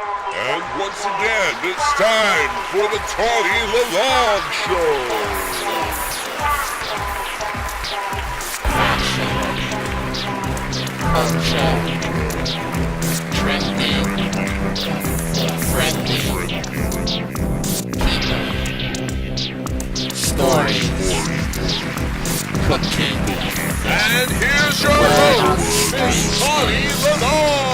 And once again, it's time for the Tawny LeLog Show. Culture, trending, friendly, people, stories, cooking. And here's your host, Miss Tawny LeLog.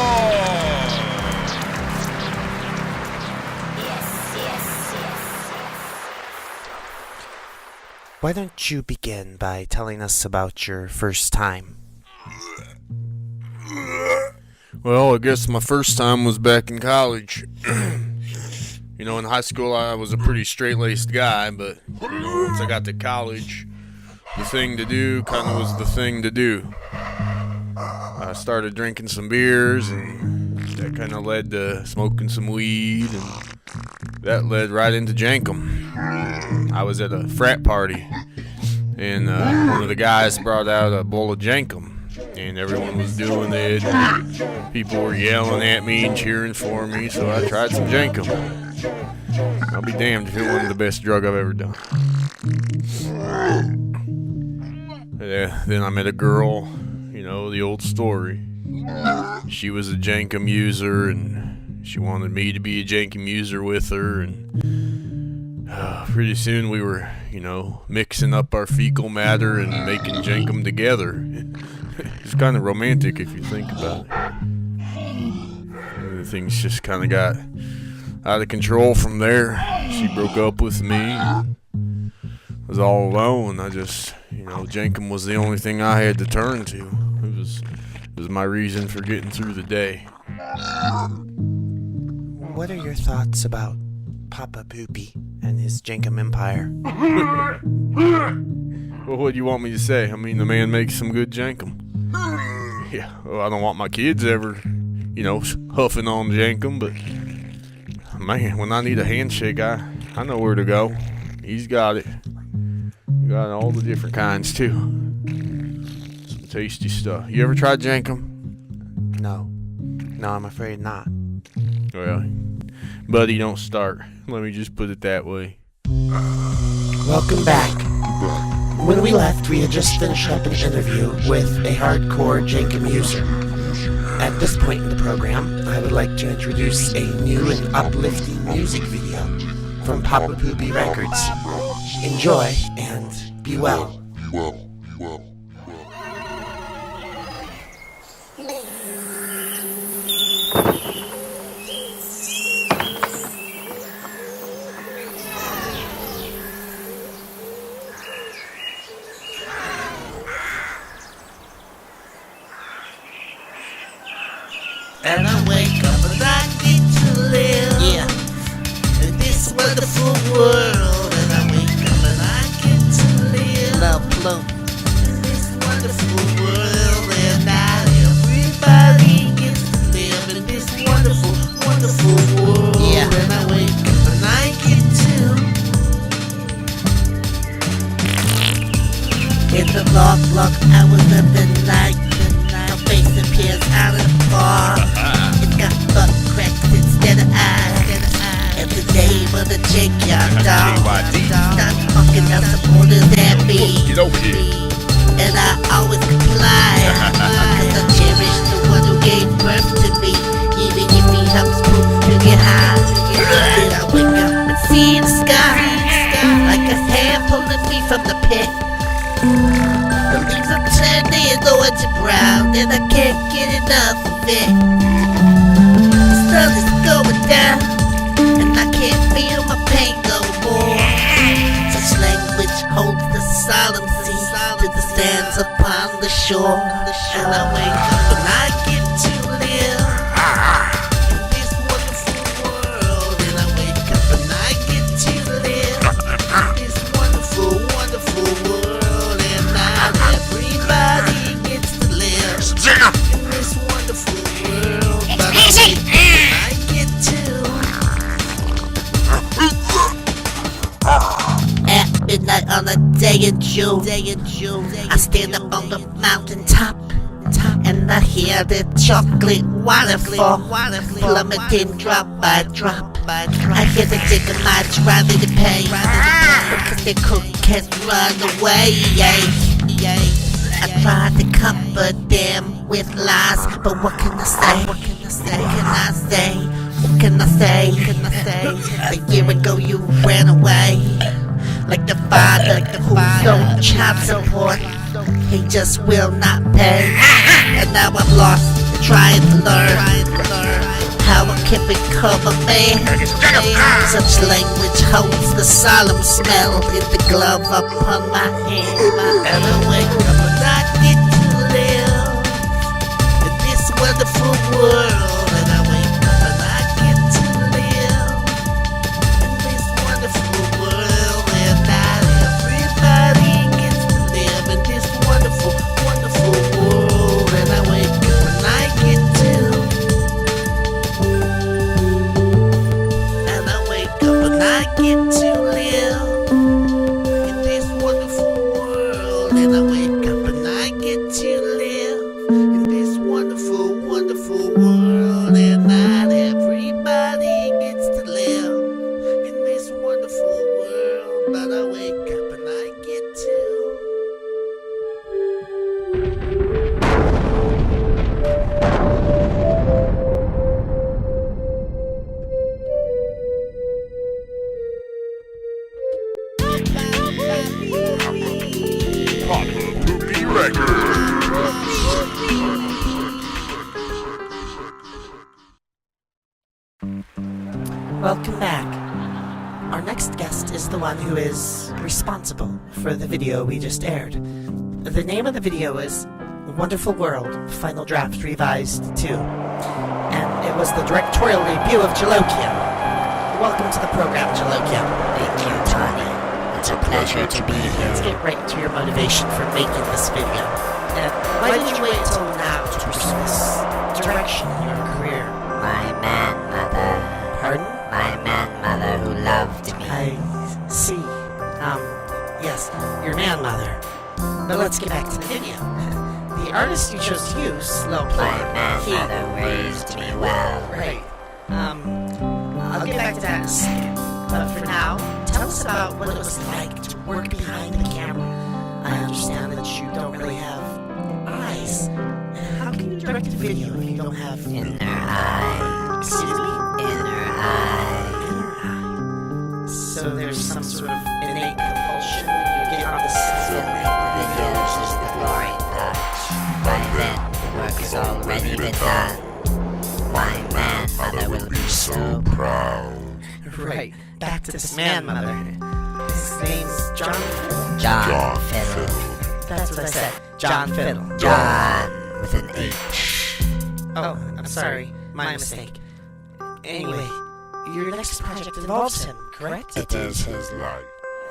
Why don't you begin by telling us about your first time? Well, I guess my first time was back in college. You know, in high school I was a pretty straight-laced guy, but you know, once I got to college, the thing to do kind of was the thing to do. I started drinking some beers, and that kind of led to smoking some weed, and that led right into Jenkem. I was at a frat party, and one of the guys brought out a bowl of Jenkem, and everyone was doing it. People were yelling at me and cheering for me, so I tried some Jenkem. I'll be damned if it wasn't the best drug I've ever done. Then I met a girl, you know, the old story. She was a Jenkem user, and she wanted me to be a Jenkem user with her, and pretty soon we were, you know, mixing up our fecal matter and making Jenkem together. It's kind of romantic if you think about it. Things just kind of got out of control from there. She broke up with me. I was all alone. I just, you know, Jenkem was the only thing I had to turn to. It was my reason for getting through the day. What are your thoughts about Papa Poopy and his Jenkem empire? Well, what do you want me to say? I mean, the man makes some good Jenkem. Yeah, well, I don't want my kids ever, you know, huffing on Jenkem, but man, when I need a handshake, I know where to go. He's got it. He got all the different kinds, too. Some tasty stuff. You ever tried Jenkem? No, I'm afraid not. Well, buddy, don't start. Let me just put it that way. Welcome back. When we left, we had just finished up an interview with a hardcore Jenkem user. At this point in the program, I would like to introduce a new and uplifting music video from Papa Poopy Records. Enjoy and be well. And I wake up and I get to live in this wonderful world. And I wake up and I get to live Li'l Ploop in this wonderful world. And now everybody gets to live in this wonderful, wonderful world. And I wake up and I get to in the block hours of the night. My face appears out of the bar. It's got butt cracks instead of eyes. And the name of the junkyard dog. Stop fucking up supporters at me. And I always comply. Cause I cherish the one who gave birth to me. Even if he helps proof to get high. Then I wake up and see the sky. Like a hand pulling me from the pit. The leaves are turning orange and brown, and I can't get enough of it. The sun is going down, and I can't feel my pain no more. Such language holds the solemnity to the sands upon the shore. And I wake up and I get to live in this wonderful world. And I wake up and I get to live in this wonderful, wonderful world. Everybody gets to live in this wonderful world. But I get to at midnight on a day in June. I stand up on the mountaintop, and and I hear the chocolate waterfall plummeting drop by drop. I hear the diggerites rather to pay because they couldn't run away. I try to comfort them with lies, but what can I say? What can I say? A year ago you ran away, like the father who's owed child support. He just will not pay, and now I'm lost, trying to learn how I can become a man. Such language holds the solemn smell in the glove upon my hand. And I wake up and I get to live in this wonderful world. And I wake up and I get to live in this wonderful world. And not everybody gets to live in this wonderful, wonderful world. And I wake up and I get to. And I wake up and I get to live in this wonderful world. And I wake up and I get to live in this wonderful, wonderful world. And not everybody gets to live in this wonderful world. But I wake up and I get to. Papa Poopy Records. Welcome back. Our next guest is the one who is responsible for the video we just aired. The name of the video is Wonderful World, Final Draft Revised 2. And it was the directorial debut of Gellochio. Welcome to the program, Gellochio. Thank you, Tawny. It's a pleasure to be Let's here. get right into your motivation for making this video. Why did you wait until now to pursue this direction in your career? My man-mother. Pardon? My man-mother who loved me. I see. Yes, your man-mother. But let's get back to the video. The artist you chose to use, Li'l Ploop. My man-mother raised me well. Right. I'll get back to that in a second. But for now, tell us about what it was like to work behind the camera. I understand that you don't really have eyes. How can you direct a video if you don't have Inner eye. Excuse me? Inner eye. Inner eye. So there's some sort of innate compulsion when you get on the set. Filming videos is the boring part. By then, the work has already been done. My man-mother will be so proud. Right. Back to this man-mother. His name's John Fiddle. John Fiddle. That's what I said. John Fiddle. John with an H. Oh, I'm sorry. My mistake. Anyway, your next project involves him, correct? It is his life.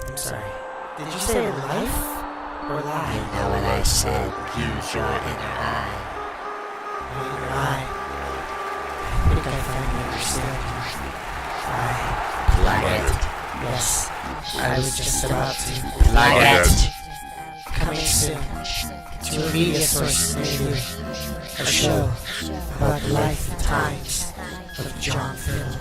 I'm sorry. Did you say life or You lie? know what I said. Use your inner eye. Inner eye. I think I finally understand. Plug it. Yes, I was just about to. Plug it. Coming soon to a media source near you. A show about the life and times of John Fiddle.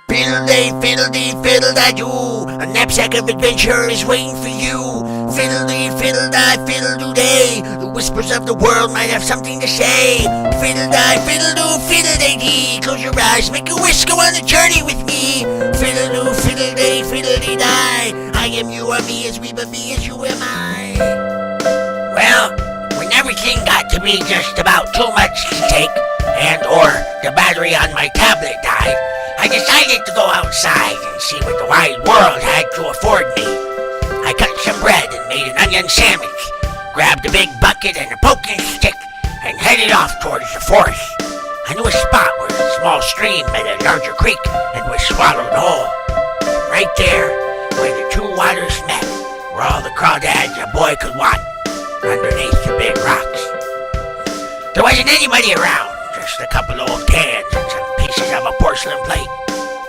Fiddle-dee, fiddle-da-doo. A knapsack of adventure is waiting for you. Fiddle-dee, fiddle-da, fiddle-doo-day. The whispers of the world might have something to say. Fiddle-da, fiddle-doo, fiddle-dee-dee. Close your eyes, make a wish, go on a journey with me. Fiddle-doo, fiddle-day, fiddle-dee-die. I am you, are me, as we but be, as you am I. Well, when everything got to be just about too much to take, and or the battery on my tablet died, I decided to go outside and see what the wide world had to afford me. I cut some bread and made an onion sandwich, grabbed a big bucket and a poking stick, and headed off towards the forest. I knew a spot where a small stream met a larger creek and was swallowed whole. Right there, where the two waters met, were all the crawdads a boy could want, underneath the big rocks. There wasn't anybody around, just a couple old cans and some pieces of a porcelain plate.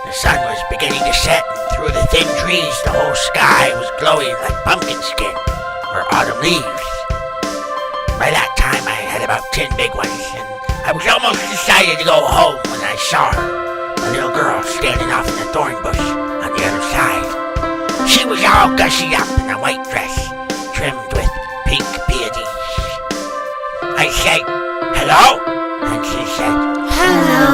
The sun was beginning to set, and through the thin trees the whole sky was glowing like pumpkin skin. or autumn leaves. By that time, I had about 10 big ones, and I was almost decided to go home when I saw her, a little girl standing off in the thorn bush on the other side. She was all gussy up in a white dress, trimmed with pink peonies. I said, "Hello?" And she said, Hello.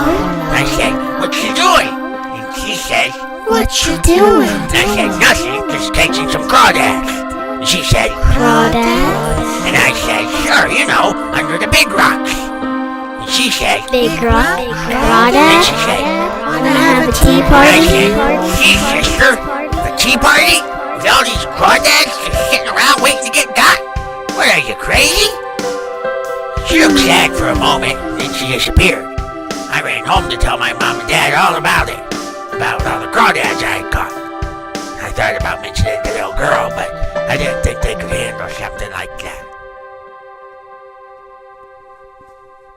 I said, "What you doing?" And she said, What you doing? I said, "Nothing, just catching some crawdads." And she said, Crawdads? and I said, "Sure, you know, under the big rocks." And she said, Big rock? and Crawdads? she said, Wanna have a tea I party? said, "Gee, sister, a tea party? With all these crawdads just sitting around waiting to get got? What, are you crazy?" She looked sad for a moment, and then she disappeared. I ran home to tell my mom and dad all about it, about all the crawdads I had caught. I thought about mentioning it to the little girl, but I didn't think they could handle something like that.